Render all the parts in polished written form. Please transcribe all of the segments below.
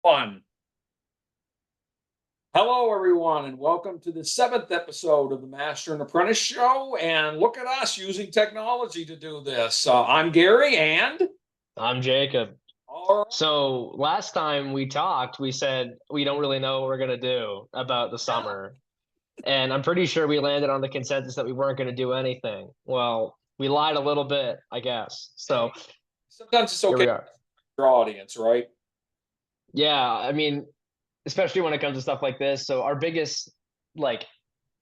One. Hello, everyone, and welcome to the seventh episode of the Master and Apprentice Show. And look at us using technology to do this. I'm Gary, and I'm Jacob. all right, So last time we talked, we said we don't really know what we're going to do about the yeah, summer. And I'm pretty sure we landed on the consensus that we weren't going to do anything. Well, we lied a little bit, I guess. So hey, sometimes it's here okay we are. for your audience, right? Yeah, I mean, especially when it comes to stuff like this. So our biggest like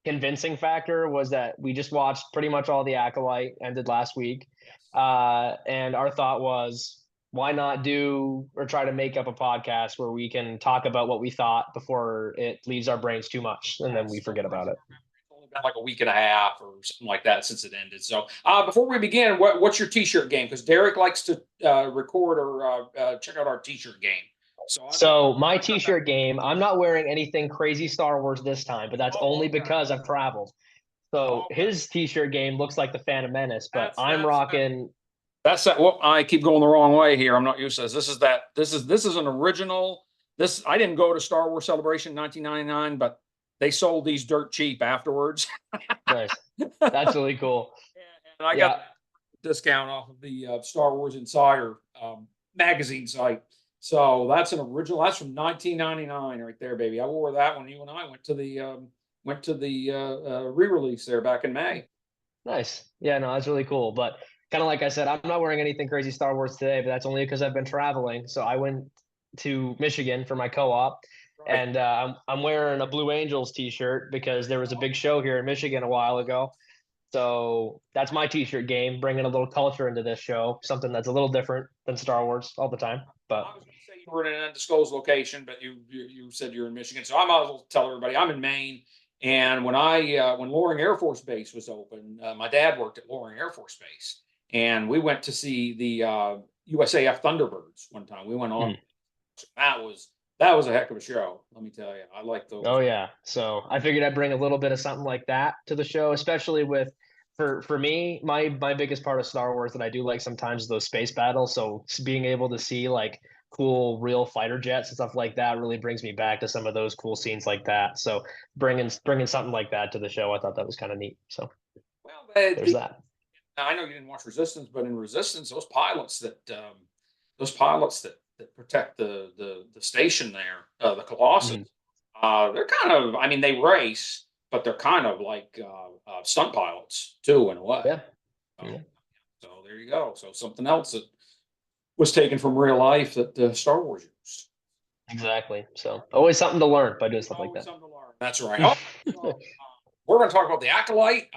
convincing factor was that we just watched pretty much all the Acolyte ended last week. Yes. And our thought was, why not do or try to make up a podcast where we can talk about what we thought before it leaves our brains too much and then we Yes. So forget about it. it's only been like a week and a half or something like that since it ended. So before we begin, what's your T-shirt game? Because Derek likes to record or check out our T-shirt game. So So my I've got that. t-shirt game, I'm not wearing anything crazy Star Wars this time, but that's Oh, only okay. because I've traveled. So Okay. his t-shirt game looks like the Phantom Menace, but That's I'm that's rocking. That's that. Well, I keep going the wrong way here. I'm not used to this. This is that. This is an original. This I didn't go to Star Wars Celebration in 1999, but they sold these dirt cheap afterwards, Nice. That's really cool. and I got Yeah. a discount off of the Star Wars Insider magazine site. So that's an original. That's from 1999, right there, baby. I wore that when you and I went to the re-release there back in May. Nice. Yeah, no, that's really cool. But kind of like I said, I'm not wearing anything crazy Star Wars today, but that's only because I've been traveling. So I went to Michigan for my co-op, Right. and I'm wearing a Blue Angels t-shirt because there was a big show here in Michigan a while ago. So that's my t-shirt game, bringing a little culture into this show, something that's a little different than Star Wars all the time. But I was going to say you were in an undisclosed location, but you said you're in Michigan, so I might as well tell everybody I'm in Maine. And when Loring Air Force Base was open, my dad worked at Loring Air Force Base, and we went to see the USAF Thunderbirds one time. We went on. mm, That was a heck of a show. Let me tell you, I like oh those. yeah, so I figured I'd bring a little bit of something like that to the show, especially with for me, my biggest part of Star Wars that I do like sometimes is those space battles. So being able to see like cool real fighter jets and stuff like that really brings me back to some of those cool scenes like that. So bringing something like that to the show, I thought that was kind of neat. So Well, there's that. I know you didn't watch Resistance, but in Resistance, those pilots that protect the station there, the Colossus, Mhm. they're kind of, I mean, they race, but they're kind of like stunt pilots too, in a way. Yeah. So, Yeah. so there you go. So something else that was taken from real life that Star Wars used. Exactly. So always something to learn by doing stuff like Always that. something to learn. That's right. Oh, so, we're going to talk about the Acolyte.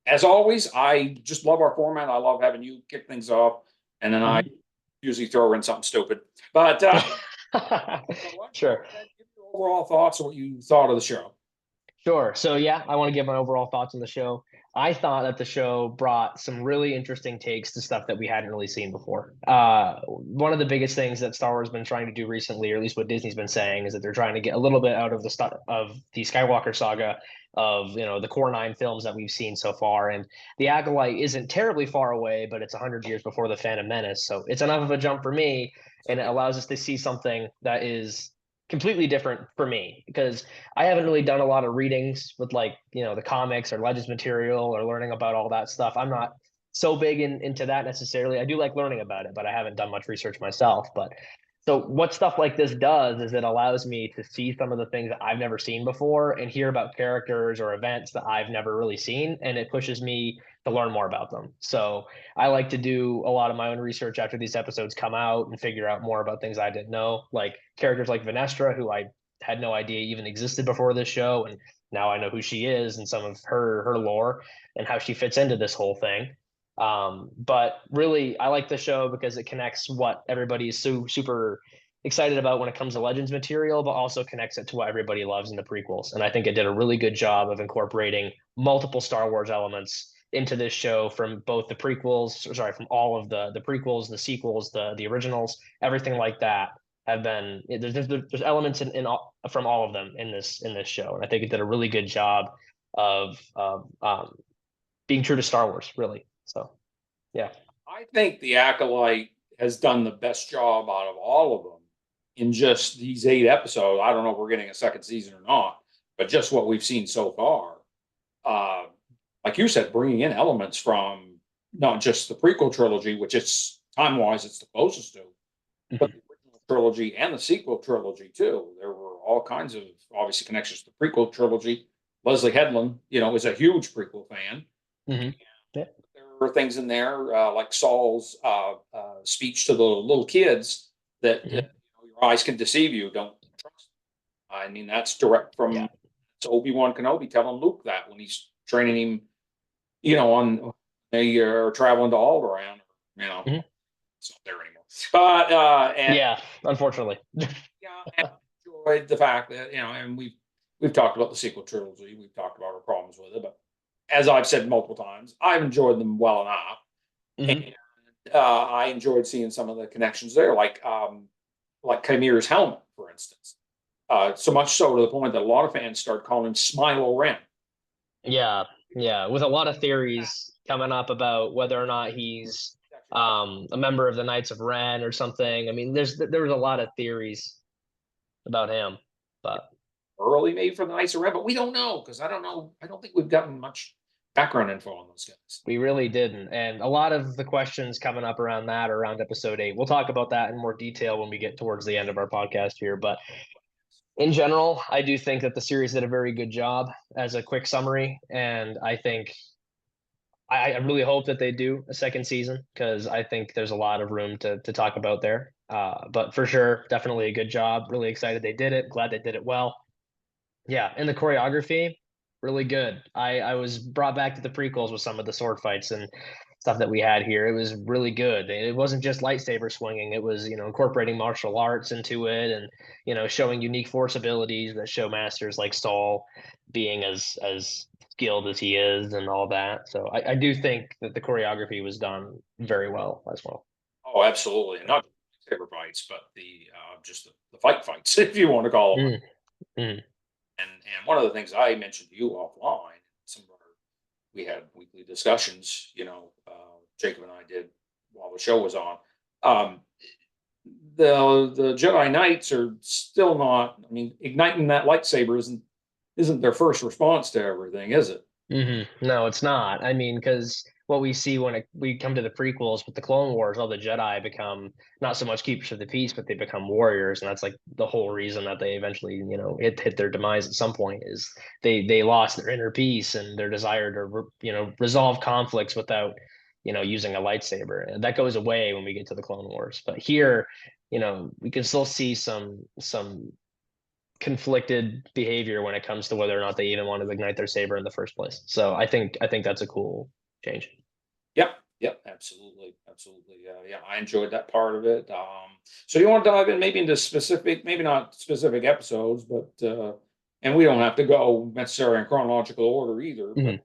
As always, I just love our format. I love having you kick things off, and then I Mhm. usually throw in something stupid. But so why don't you go Sure. ahead and give your overall thoughts on what you thought of the show? Sure. So yeah, I want to give my overall thoughts on the show. I thought that the show brought some really interesting takes to stuff that we hadn't really seen before. One of the biggest things that Star Wars has been trying to do recently, or at least what Disney's been saying, is that they're trying to get a little bit out of the stuff of the Skywalker saga, of the core nine films that we've seen so far. And the Acolyte isn't terribly far away, but it's 100 years before the Phantom Menace, so it's enough of a jump for me, and it allows us to see something that is completely different for me because I haven't really done a lot of readings with the comics or Legends material or learning about all that stuff. I'm not so big into that necessarily. I do like learning about it, but I haven't done much research myself. But so what stuff like this does is it allows me to see some of the things that I've never seen before and hear about characters or events that I've never really seen, and it pushes me to learn more about them. So I like to do a lot of my own research after these episodes come out and figure out more about things I didn't know, like characters like Vanestra, who I had no idea even existed before this show, and now I know who she is and some of her lore and how she fits into this whole thing. But really, I like the show because it connects what everybody's super excited about when it comes to Legends material, but also connects it to what everybody loves in the prequels. And I think it did a really good job of incorporating multiple Star Wars elements into this show from both the prequels, sorry, from all of the prequels, the sequels, the originals, everything like that have been there's elements in all, from all of them in this show, and I think it did a really good job of being true to Star Wars, really. So yeah. I think the Acolyte has done the best job out of all of them in just these 8 episodes. I don't know if we're getting a second season or not, but just what we've seen so far, uh, like you said, bringing in elements from not just the prequel trilogy, which it's time wise, it's the closest to, but Mhm. the original trilogy and the sequel trilogy too. There were all kinds of obviously connections to the prequel trilogy. Leslie Headland, is a huge prequel fan. Mhm. Yeah. There were things in there like Saul's speech to the little kids that Mhm. your eyes can deceive you. Don't trust. I mean, that's direct Yeah. from Obi-Wan Kenobi telling Luke that when he's training him, on they are traveling to Alderaan. Mhm. It's not there anymore. But and Yeah, unfortunately. yeah, and I enjoyed the fact that and we've talked about the sequel trilogy. We've talked about our problems with it, but as I've said multiple times, I've enjoyed them well enough, Mhm. and I enjoyed seeing some of the connections there, like Chimere's helmet, for instance. So much so to the point that a lot of fans start calling him Smilo Ren. Yeah, yeah, with a lot of theories coming up about whether or not he's a member of the Knights of Ren or something. I mean, there was a lot of theories about him, but Early made for the Knights of Ren, but we don't know because I don't know. I don't think we've gotten much background info on those guys. we really didn't. And a lot of the questions coming up around that, around episode 8, we'll talk about that in more detail when we get towards the end of our podcast here. But in general, I do think that the series did a very good job as a quick summary, and I think I really hope that they do a second season because I think there's a lot of room to talk about there. But for sure, definitely a good job. Really excited they did it. Glad they did it well. Yeah, and the choreography, really good. I was brought back to the prequels with some of the sword fights and stuff that we had here. It was really good. It wasn't just lightsaber swinging. It was, incorporating martial arts into it and, showing unique force abilities that show masters like Saul being as skilled as he is and all that. So I do think that the choreography was done very well as well. Oh, absolutely, and not just saber fights, but the just the fight fights, if you want to call them. Mm, mm, And one of the things I mentioned to you offline, some of our we had weekly discussions. Jacob and I did while the show was on. Um, the Jedi Knights are still not. I mean, igniting that lightsaber isn't their first response to everything, is it? No, it's not. I mean, because what we see when we come to the prequels with the Clone Wars, all the Jedi become not so much keepers of the peace, but they become warriors, and that's like the whole reason that they eventually, hit their demise at some point is they lost their inner peace and their desire to resolve conflicts without using a lightsaber. And that goes away when we get to the Clone Wars. But here, we can still see some conflicted behavior when it comes to whether or not they even want to ignite their saber in the first place. So I think that's a cool change. Yep. Yep. Absolutely. Absolutely. Yeah. I enjoyed that part of it. So you want to dive in maybe into specific, maybe not specific episodes, but and we don't have to go necessarily in chronological order either. But Mhm.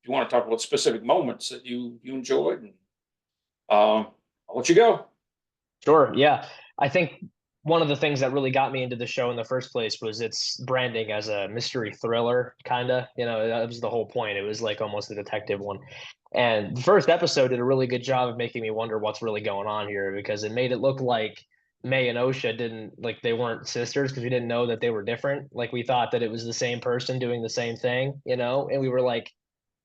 you want to talk about specific moments that you enjoyed, and I'll let you go. Sure. Yeah. I think one of the things that really got me into the show in the first place was its branding as a mystery thriller, kind of. That was the whole point. It was like almost a detective one. And the first episode did a really good job of making me wonder what's really going on here because it made it look like May and Osha didn't like they weren't sisters because we didn't know that they were different. Like we thought that it was the same person doing the same thing, and we were like,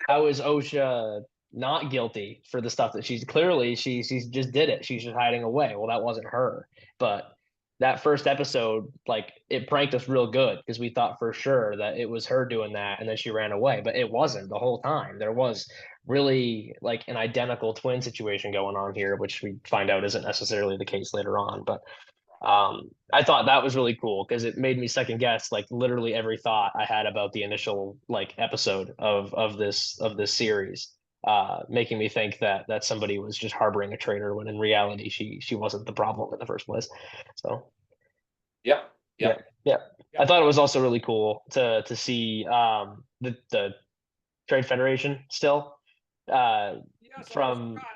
how is Osha not guilty for the stuff that she's clearly she's just did it. She's just hiding away. Well, that wasn't her. But that first episode, like it pranked us real good because we thought for sure that it was her doing that and then she ran away. But it wasn't the whole time. There was really like an identical twin situation going on here, which we find out isn't necessarily the case later on. But I thought that was really cool because it made me second guess like literally every thought I had about the initial like episode of this series, making me think that somebody was just harboring a traitor when in reality she wasn't the problem in the first place. So Yep. yeah, Yep. yeah. I Yep. thought it was also really cool to see the Trade Federation still Yes, I almost from forgot.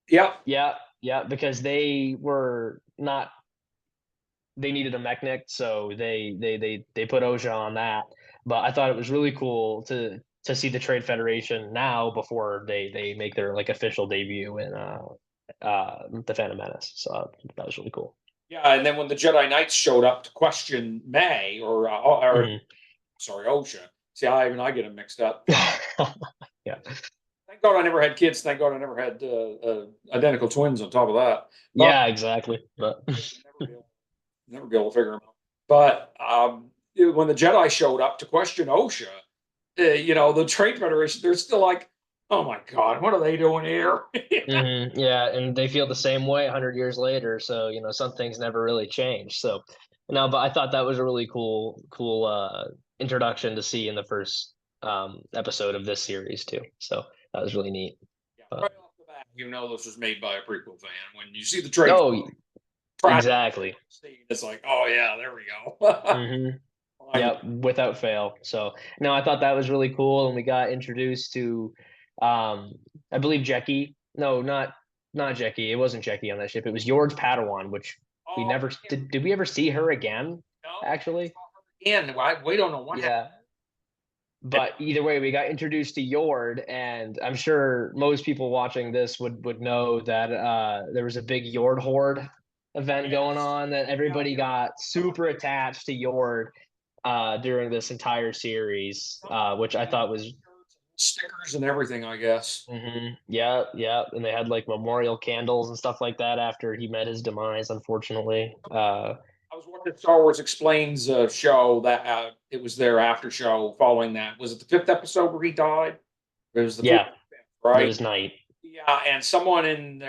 Yep. yeah, yeah, because they were not they needed a mechanic, so they put Oja on that. But I thought it was really cool to see the Trade Federation now before they make their like official debut in the Phantom Menace. So that was really cool. Yeah, and then when the Jedi Knights showed up to question May or Mhm. sorry, OSHA. See, even I get them mixed up. Yeah. Thank God I never had kids. Thank God I never had identical twins on top of that. But Yeah, exactly. But never be able to figure them out. But when the Jedi showed up to question OSHA, the Trade Federation, they're still like, oh my God, what are they doing here? yeah, and they feel the same way 100 years later. So, some things never really change. So, no, but I thought that was a really cool introduction to see in the first episode of this series too. So that was really neat. Yeah, But right off the bat, this was made by a prequel fan. When you see the Trade oh, exactly. scene, it's like, oh yeah, there we go. hmm Finally. Yep, without fail. So no, I thought that was really cool, and we got introduced to, um, I believe Jackie. No, not Jackie. It wasn't Jackie on that ship. It was Yorg's Padawan, which we Oh, never yeah, did. Did we ever see her again? no, we never Actually, saw her again. We don't know what happened. yeah. But either way, we got introduced to Yord, and I'm sure most people watching this would know that there was a big Yord horde event going Yes. on, that Yeah, everybody got super attached to Yord during this entire series, which I thought was stickers and everything, I guess. yeah, yeah, and they had like memorial candles and stuff like that after he met his demise, unfortunately. I was watching Star Wars Explains show that it was their after show following that. Was it the fifth episode where he died? It was the fourth, Yeah, it right? was night. Yeah, and someone in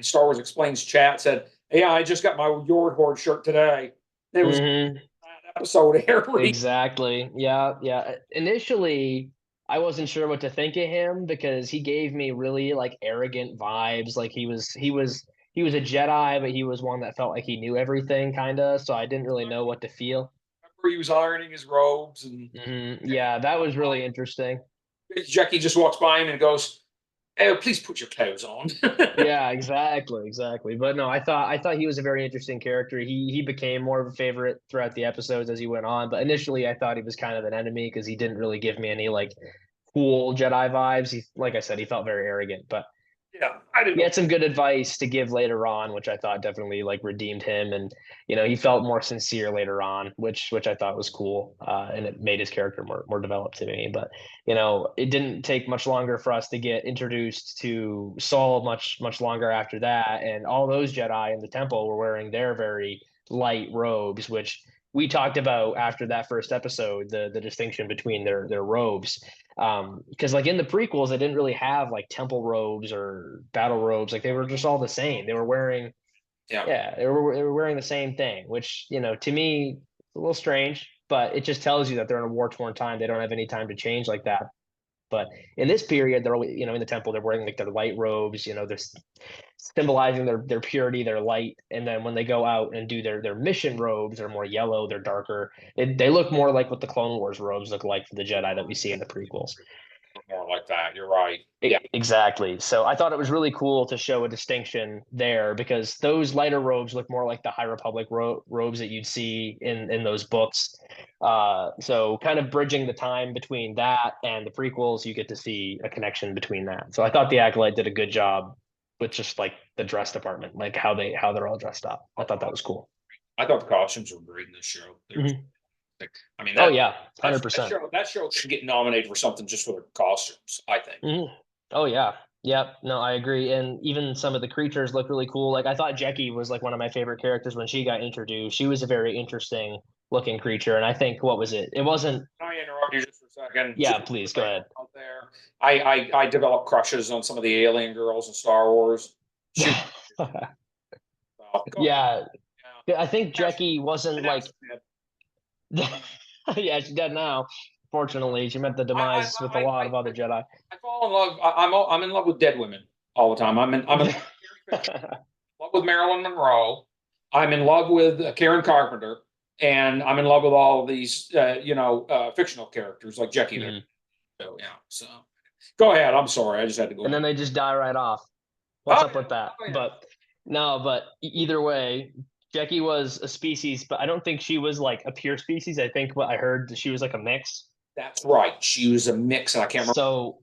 Star Wars Explains chat said, "Yeah, I just got my Yord Horde shirt today." It was hmm that episode airing. Exactly. Yeah, yeah. Initially, I wasn't sure what to think of him because he gave me really like arrogant vibes. Like he was a Jedi, but he was one that felt like he knew everything, kind of. So I didn't really know what to feel. Remember, he was ironing his robes, and Yeah, that was really interesting. Jackie just walks by him and goes, "Oh, please put your clothes on." Yeah, exactly, exactly. But no, I thought he was a very interesting character. He became more of a favorite throughout the episodes as he went on. But initially, I thought he was kind of an enemy because he didn't really give me any like cool Jedi vibes. He, like I said, he felt very arrogant. But Yeah, I didn't he know. had some good advice to give later on, which I thought definitely like redeemed him, and he felt more sincere later on, which I thought was cool, and it made his character more developed to me. But it didn't take much longer for us to get introduced to Saul, much longer after that, and all those Jedi in the temple were wearing their very light robes, which we talked about after that first episode, the distinction between their robes, because like in the prequels they didn't really have like temple robes or battle robes, like they were just all the same. They were wearing, Yeah. yeah, they were wearing the same thing, which to me it's a little strange, but it just tells you that they're in a war-torn time. They don't have any time to change like that. But in this period, they're always, in the temple, they're wearing like their light robes, they're symbolizing their purity, their light. And then when they go out and do their mission robes, they're more yellow, they're darker. They look more like what the Clone Wars robes look like for the Jedi that we see in the prequels. More like that. You're right. Yeah. Exactly. So I thought it was really cool to show a distinction there because those lighter robes look more like the High Republic robes that you'd see in those books. So kind of bridging the time between that and the prequels, you get to see a connection between that. So I thought the Acolyte did a good job with just like the dress department, like how they're all dressed up. I thought that was cool. I thought the costumes were great in this show. They were, Mhm. I mean, Oh that yeah, that, 100%. that show should get nominated for something just for their costumes, I think. Oh yeah. Yep. No, I agree. And even some of the creatures look really cool. Like I thought Jackie was like one of my favorite characters when she got introduced. She was a very interesting looking creature. And I think what was it? It wasn't. Can I interrupt you just for a second? Yeah, Just please go ahead. out there. I developed crushes on some of the alien girls in Star Wars. Shoot. Go ahead. Yeah. Yeah. Yeah, I think Jackie And wasn't now like. she's dead. Yeah, she's dead now. Fortunately, she met the demise with a lot of other Jedi. I fall in love. I'm in love with dead women all the time. I'm in love with Marilyn Monroe. I'm in love with Karen Carpenter, and I'm in love with all of these fictional characters like Jackie there. Mhm. So yeah. So go ahead. I'm sorry. I just had to go And on. then they just die right off. What's Oh up yeah. with that? Oh yeah. But no, but either way, Jackie was a species, but I don't think she was like a pure species. I think what I heard she was like a mix. That's right. She was a mix, and I can't remember. So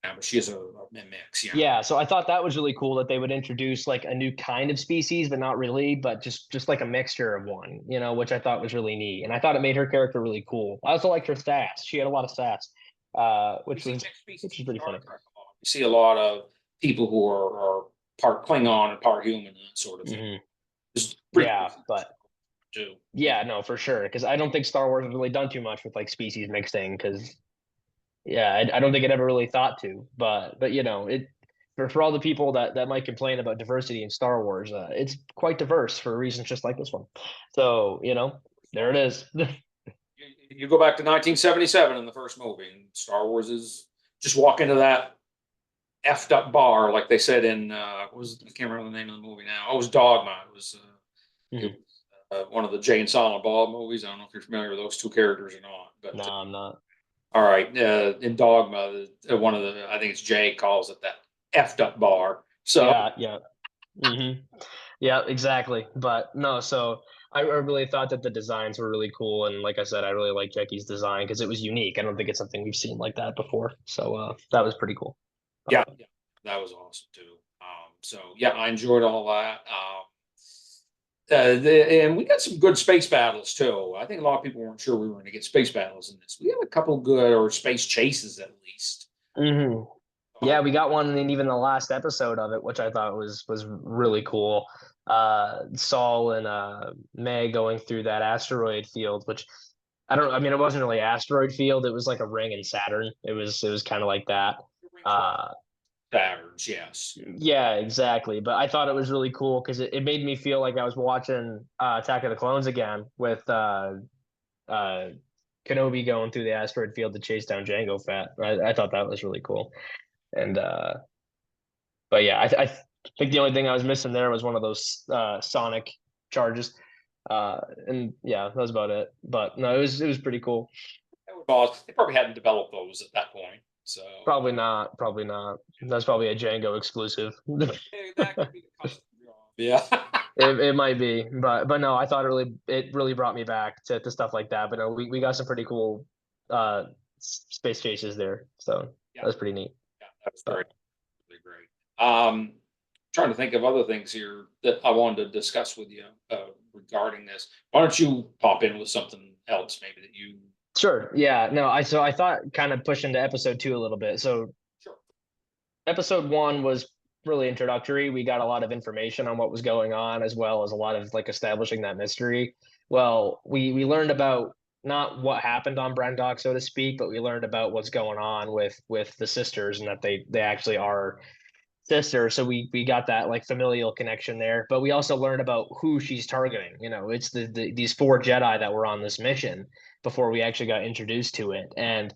Yeah, but she is a mix. Yeah. Yeah, so I thought that was really cool that they would introduce like a new kind of species, but not really, but just like a mixture of one, which I thought was really neat. And I thought it made her character really cool. I also liked her sass. She had a lot of sass, We which see was mixed species which was in pretty Star funny. Trek a lot. We see a lot of people who are part Klingon and part human and that sort of thing. Hmm. It's pretty cool Yeah, but too. yeah, no, for sure. Because I don't think Star Wars has really done too much with like species mixing. Because yeah, I don't think it ever really thought to. But it for all the people that might complain about diversity in Star Wars, it's quite diverse for reasons just like this one. So there it is. You go back to 1977 in the first movie, and Star Wars is just walk into that effed up bar, like they said in what was I can't remember the name of the movie now. Oh, it was Dogma. It Mhm. was one of the Jay and Silent Bob movies. I don't know if you're familiar with those two characters or not, but No, I'm not. all right, in Dogma, one of the I think it's Jay calls it that effed up bar. So Yeah, yeah. Hmm. Yeah, exactly. But no, so I really thought that the designs were really cool, and like I said, I really like Jackie's design because it was unique. I don't think it's something we've seen like that before. So that was pretty cool. yeah, yeah, that was awesome too. So yeah, I enjoyed all that. And we got some good space battles too. I think a lot of people weren't sure we were going to get space battles in this. We had a couple good or space chases at least. Hmm. Uh, Yeah, we got one in even the last episode of it, which I thought was really cool. Saul and May going through that asteroid field, which I mean, it wasn't really asteroid field. It was like a ring in Saturn. It was kind of like that. Uh, Patterns, yes. yeah, exactly. But I thought it was really cool because it made me feel like I was watching Attack of the Clones again with uh, Kenobi going through the asteroid field to chase down Jango Fett. I thought that was really cool. And but yeah, I think the only thing I was missing there was one of those sonic charges. And yeah, that was about it. But no, it was pretty cool. They probably hadn't developed those at that point. So Probably not. Probably not. That's probably a Django exclusive. that could be the custom job. Yeah. It might be, but no, I thought it really brought me back to stuff like that. But no, we got some pretty cool space chases there, so Yeah. that was pretty neat. Yeah. That was But great. Really great. Trying to think of other things here that I wanted to discuss with you regarding this. Why don't you pop in with something else maybe that you sure, yeah, no, I thought kind of push into episode 2 a little bit. So sure. episode 1 was really introductory. We got a lot of information on what was going on, as well as a lot of like establishing that mystery. Well, we learned about not what happened on Brendok, so to speak, but we learned about what's going on with the sisters and that they actually are sisters. So we got that like familial connection there. But we also learned about who she's targeting. It's these 4 Jedi that were on this mission before we actually got introduced to it. And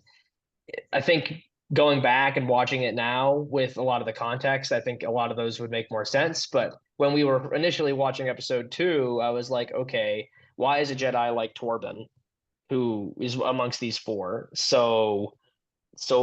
I think going back and watching it now with a lot of the context, I think a lot of those would make more sense. But when we were initially watching episode 2, I was like, okay, why is a Jedi like Torben, who is amongst these 4, so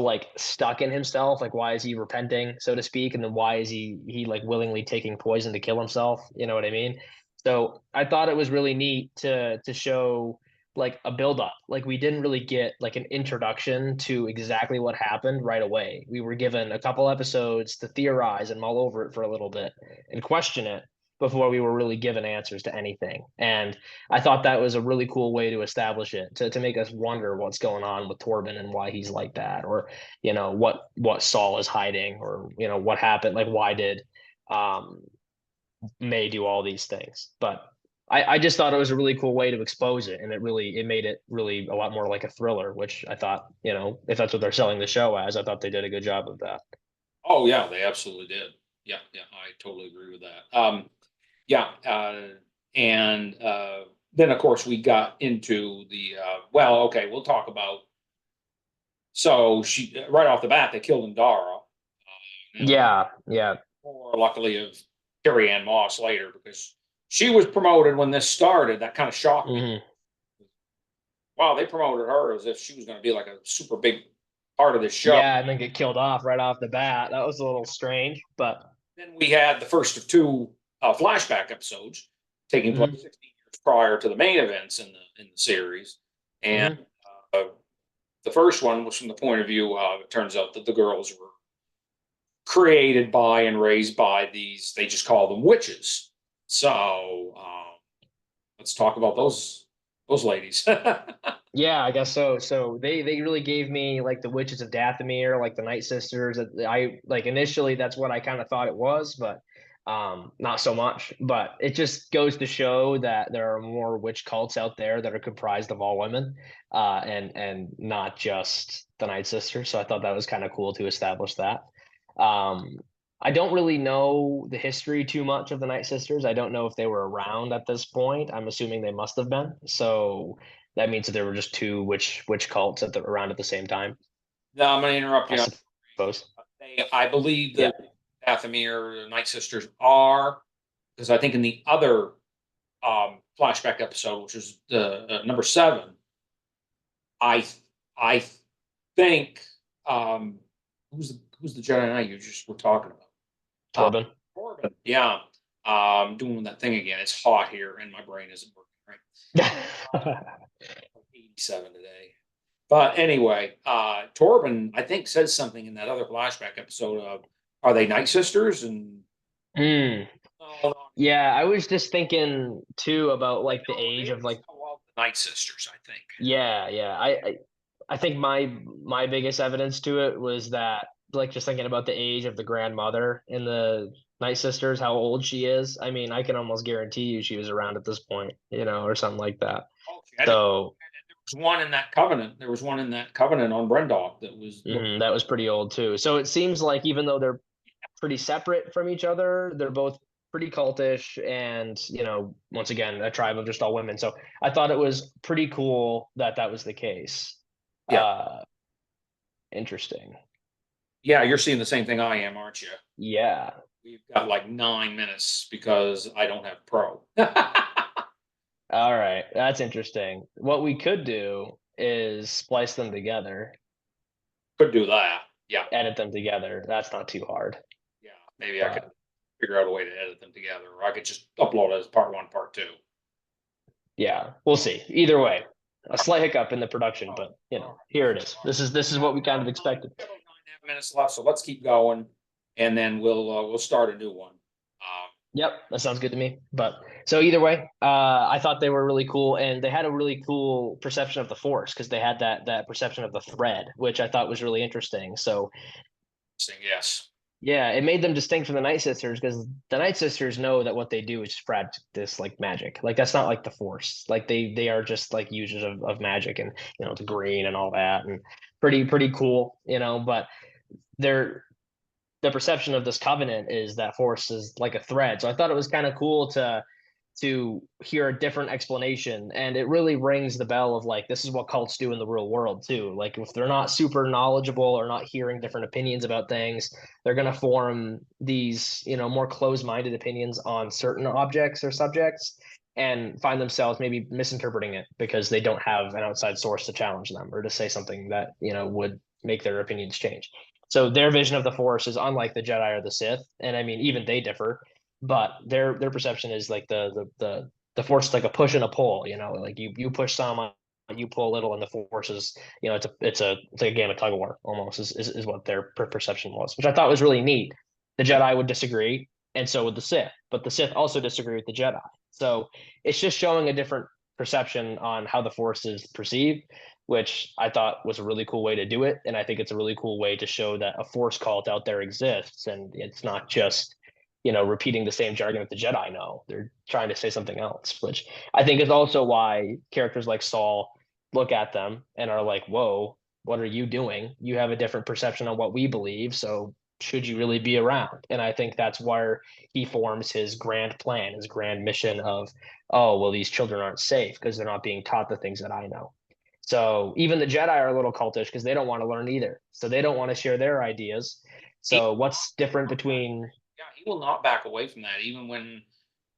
like stuck in himself? Like, why is he repenting, so to speak? And then why is he like willingly taking poison to kill himself? You know what I mean? So I thought it was really neat to show like a build up. Like, we didn't really get like an introduction to exactly what happened right away. We were given a couple episodes to theorize and mull over it for a little bit and question it before we were really given answers to anything. And I thought that was a really cool way to establish it, to make us wonder what's going on with Torben and why he's like that, or what Saul is hiding, or what happened, like why did um May do all these things. But I just thought it was a really cool way to expose it, and it made it really a lot more like a thriller, which I thought, if that's what they're selling the show as, I thought they did a good job of that. Oh yeah, they absolutely did. Yeah, yeah, I totally agree with that. Yeah, and then of course we got into the well, okay, we'll talk about. So she right off the bat they killed Indara. Yeah, yeah. More luckily of Carrie Ann Moss later because she was promoted when this started. That kind of shocked me. Hmm. Wow, they promoted her as if she was going to be like a super big part of the show. Yeah, and then get killed off right off the bat. That was a little strange, but Then we had the first of 2 flashback episodes taking place mhm, 16 years prior to the main events in the series, and mhm. uh, the first one was from the point of view of it turns out that the girls were created by and raised by these, they just call them witches. So let's talk about those ladies. Yeah, I guess so. So they really gave me like the Witches of Dathomir, like the Night Sisters. I like initially that's what I kind of thought it was, but not so much. But it just goes to show that there are more witch cults out there that are comprised of all women, and not just the Night Sisters. So I thought that was kind of cool to establish that. Um, I don't really know the history too much of the Night Sisters. I don't know if they were around at this point. I'm assuming they must have been. So that means that there were just two witch cults around at the same time, Now I'm going to interrupt I you. suppose. I believe Yeah. that Dathomir, the Night Sisters are, because I think in the other flashback episode, which is the number 7, I I think who's the Jedi Knight you just were talking about? Torben. Corbin. Yeah. Doing that thing again. It's hot here and my brain isn't working right. 87 today. But anyway, Torben, I think, says something in that other flashback episode of, are they Night Sisters? And Mm. no, Yeah, I was just thinking too about like the no, age they of were like still the Night Sisters, I think. yeah. I think my biggest evidence to it was that like just thinking about the age of the grandmother in the Night Sisters, how old she is. I mean, I can almost guarantee you she was around at this point, or something like that. Oh, she had to, So there was one in that covenant. There was one in that covenant on Brendok that was that was pretty old too. So it seems like even though they're pretty separate from each other, they're both pretty cultish and, once again, a tribe of just all women. So I thought it was pretty cool that that was the case. yeah. Uh, interesting. Yeah, you're seeing the same thing I am, aren't you? Yeah. We've got like 9 minutes because I don't have Pro. All right. That's interesting. What we could do is splice them together, Could do that. Yeah. edit them together. That's not too hard. Yeah. Maybe I could But figure out a way to edit them together, or I could just upload it as part 1, part 2. yeah, we'll see. Either way, a slight hiccup in the production, Oh, but here it is. This is what we kind of expected. We've got about 9.5 minutes left, so let's keep going, and then we'll start a new one. Yep, that sounds good to me. But so either way, I thought they were really cool, and they had a really cool perception of the force because they had that perception of the thread, which I thought was really interesting. So Yes. yeah, it made them distinct from the Night Sisters because the Night Sisters know that what they do is practice like magic. Like that's not like the Force. Like they are just like users of magic and the green and all that and pretty cool. But they're the perception of this covenant is that Force is like a thread. So I thought it was kind of cool to hear a different explanation, and it really rings the bell of like this is what cults do in the real world too. Like if they're not super knowledgeable or not hearing different opinions about things, they're going to form these more closed-minded opinions on certain objects or subjects and find themselves maybe misinterpreting it because they don't have an outside source to challenge them or to say something that would make their opinions change. So their vision of the Force is unlike the Jedi or the Sith, and I mean even they differ, but their perception is like the force is like a push and a pull. Like you push some, you pull a little, and the force is it's like a game of tug of war almost is what their perception was, which I thought was really neat. The Jedi would disagree, and so would the Sith, but the Sith also disagree with the Jedi. So it's just showing a different perception on how the force is perceived, which I thought was a really cool way to do it. And I think it's a really cool way to show that a force cult out there exists and it's not just repeating the same jargon that the Jedi know. They're trying to say something else, which I think is also why characters like Saul look at them and are like, whoa, what are you doing? You have a different perception on what we believe. So should you really be around? And I think that's where he forms his grand plan, his grand mission of, oh, well, these children aren't safe because they're not being taught the things that I know. So even the Jedi are a little cultish because they don't want to learn either. So they don't want to share their ideas. So what's different between Yeah, he will not back away from that, even when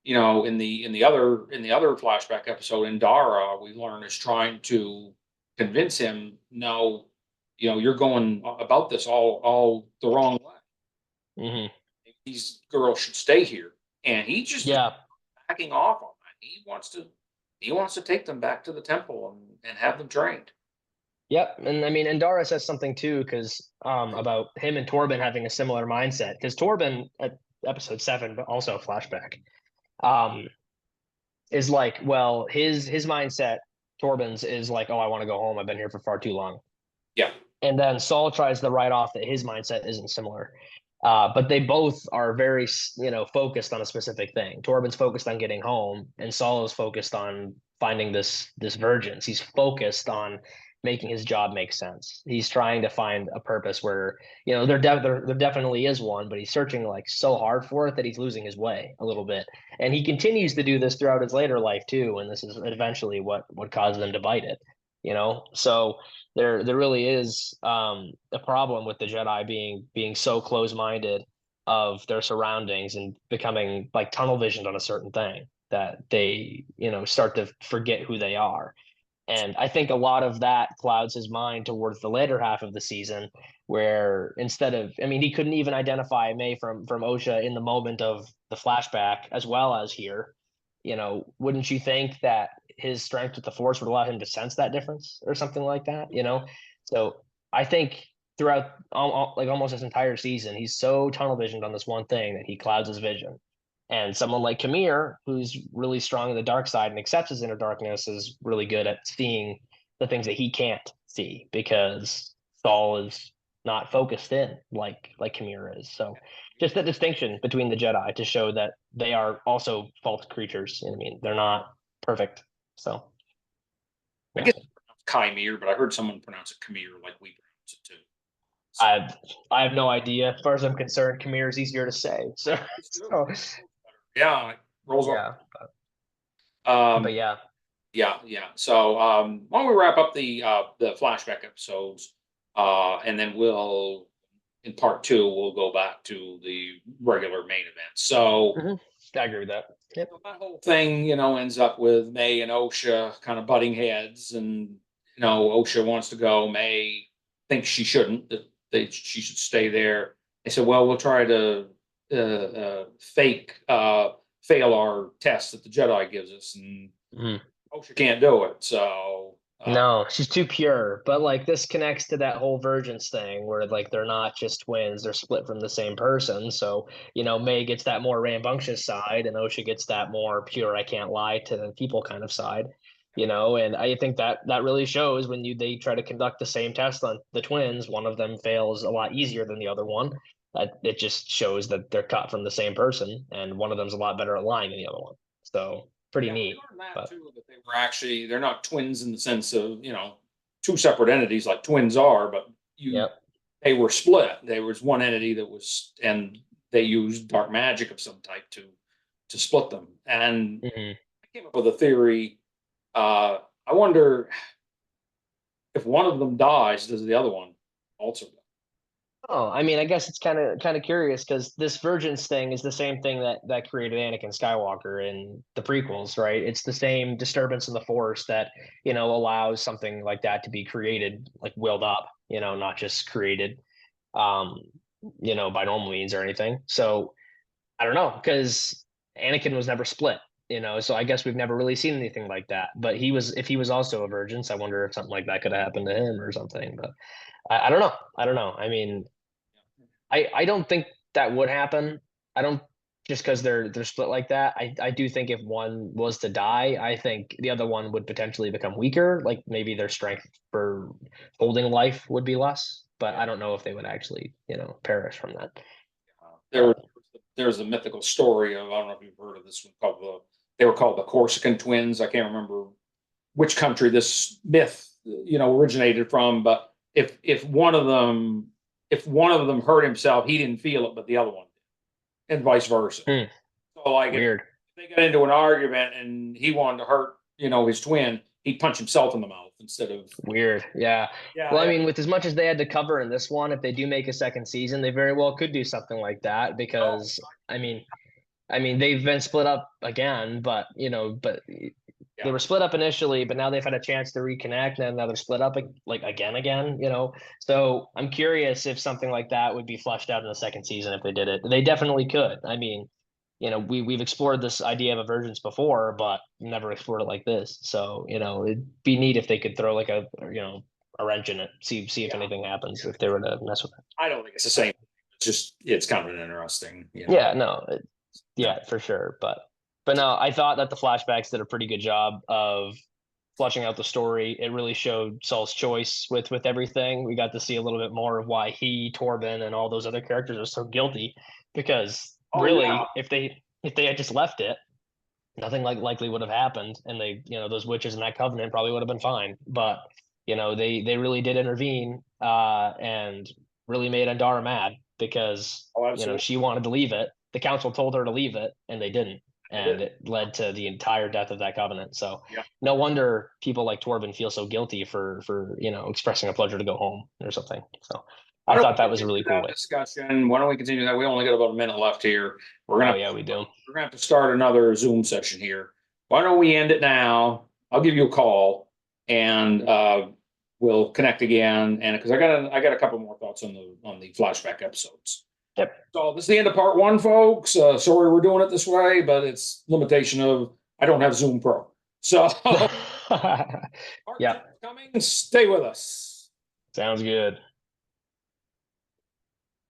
in the other flashback episode in Dara, we learn is trying to convince him, no, you're going about this all the wrong way. Mhm. These girls should stay here, and he just is Yeah, backing off on that. He wants to take them back to the temple and have them trained. Yep, and I mean, Andara says something too, because about him and Torben having a similar mindset. Because Torben at episode 7, but also a flashback, um, is like, well, his mindset, Torben's is like, oh, I want to go home. I've been here for far too long. Yeah. And then Saul tries to write off that his mindset isn't similar. But they both are very, focused on a specific thing. Torben's focused on getting home, and Saul is focused on finding this virgin. He's focused on making his job make sense. He's trying to find a purpose where, there definitely is one, but he's searching like so hard for it that he's losing his way a little bit. And he continues to do this throughout his later life too. And this is eventually what causes him to bite it. So there really is a problem with the Jedi being so close minded of their surroundings and becoming like tunnel visioned on a certain thing that they start to forget who they are. And I think a lot of that clouds his mind towards the later half of the season, where instead of, I mean, he couldn't even identify May from Osha in the moment of the flashback, as well as here. Wouldn't you think that his strength with the Force would allow him to sense that difference or something like that? So I think throughout like almost his entire season, he's so tunnel visioned on this one thing that he clouds his vision. And someone like Kamir, who's really strong in the dark side and accepts his inner darkness, is really good at seeing the things that he can't see because Saul is not focused in like Kamir is. So just the distinction between the Jedi to show that they are also false creatures. I mean, they're not perfect. So I yeah. guess it's pronounced Chimere, but I heard someone pronounce it Chimere like we pronounce it too. So I have no idea. As far as I'm concerned, Kamir is easier to say. So, it's good. so Yeah, it rolls off. yeah. But Um, yeah. yeah, yeah. So why don't we wrap up the flashback episodes, and then we'll in part two we'll go back to the regular main event. So Mhm. I agree with that. Yep. that whole thing, ends up with May and Osha kind of butting heads, and Osha wants to go. May thinks she shouldn't. That she should stay there. They said, "Well, we'll try to fake fail our test that the Jedi gives us," and Mhm. Osha can't do it. So No, she's too pure. But like this connects to that whole virgins thing where like they're not just twins, they're split from the same person. So, May gets that more rambunctious side and Osha gets that more pure, I can't lie to the people kind of side. And I think that really shows when they try to conduct the same test on the twins, one of them fails a lot easier than the other one. It just shows that they're cut from the same person and one of them's a lot better at lying than the other one. So pretty yeah, we neat. learned that But too. That they're not twins in the sense of two separate entities like twins are, but yep. they were split. There was one entity that was, and they used dark magic of some type to split them. And Mhm. I came up with a theory. I wonder if one of them dies, does the other one also die? Oh, I mean, I guess it's kind of curious because this Virgins thing is the same thing that created Anakin Skywalker in the prequels, right? It's the same disturbance in the Force that allows something like that to be created, like willed up, not just created, um, by normal means or anything. So I don't know because Anakin was never split, So I guess we've never really seen anything like that. But if he was also a virgin, so I wonder if something like that could have happened to him or something. But I don't know. I don't know. I mean. I don't think that would happen. I don't just because they're split like that. I do think if one was to die, I think the other one would potentially become weaker. Like maybe their strength for holding life would be less. But Yeah. I don't know if they would actually, perish from that. There was there's a mythical story of, I don't know if you've heard of this one, called they were called the Corsican twins. I can't remember which country this myth originated from, but if one of them hurt himself, he didn't feel it, but the other one did, and vice versa. Hmm, So like if weird. they got into an argument and he wanted to hurt his twin, he'd punch himself in the mouth instead of. Weird. Yeah. Yeah, Well, I yeah. mean, with as much as they had to cover in this one, if they do make a second season, they very well could do something like that Oh, because I mean, they've been split up again, but they yeah. were split up initially, but now they've had a chance to reconnect, and now they're split up like again. So I'm curious if something like that would be fleshed out in the second season if they did it. They definitely could. I mean, we've explored this idea of avergence before, but never explored it like this. So it'd be neat if they could throw like a a wrench in it, see if Yeah. anything happens if they were to mess with it. I don't think it's the same. It's kind of an interesting, Yeah, no, yeah, for sure. But no, I thought that the flashbacks did a pretty good job of fleshing out the story. It really showed Saul's choice with everything. We got to see a little bit more of why he, Torben, and all those other characters are so guilty. Because Oh yeah. really, if they had just left it, nothing likely would have happened, and they, those witches in that covenant probably would have been fine. But they really did intervene, and really made Andara mad because Oh, absolutely. she wanted to leave it. The council told her to leave it, and they didn't, They and did. it led to the entire death of that covenant. So Yeah. no wonder people like Torben feel so guilty for expressing a pleasure to go home or something. So Why I don't thought we that was a really continue cool that way. discussion? Why don't we continue that? We only got about a minute left here. Oh yeah, we do. We're gonna have to start another Zoom session here. Why don't we end it now? I'll give you a call and we'll connect again. And because I got a couple more thoughts on the flashback episodes. Yep. So this is the end of part one, folks. Sorry we're doing it this way, but it's limitation of I don't have Zoom Pro. So part Yeah, two is coming. Stay with us. sounds good.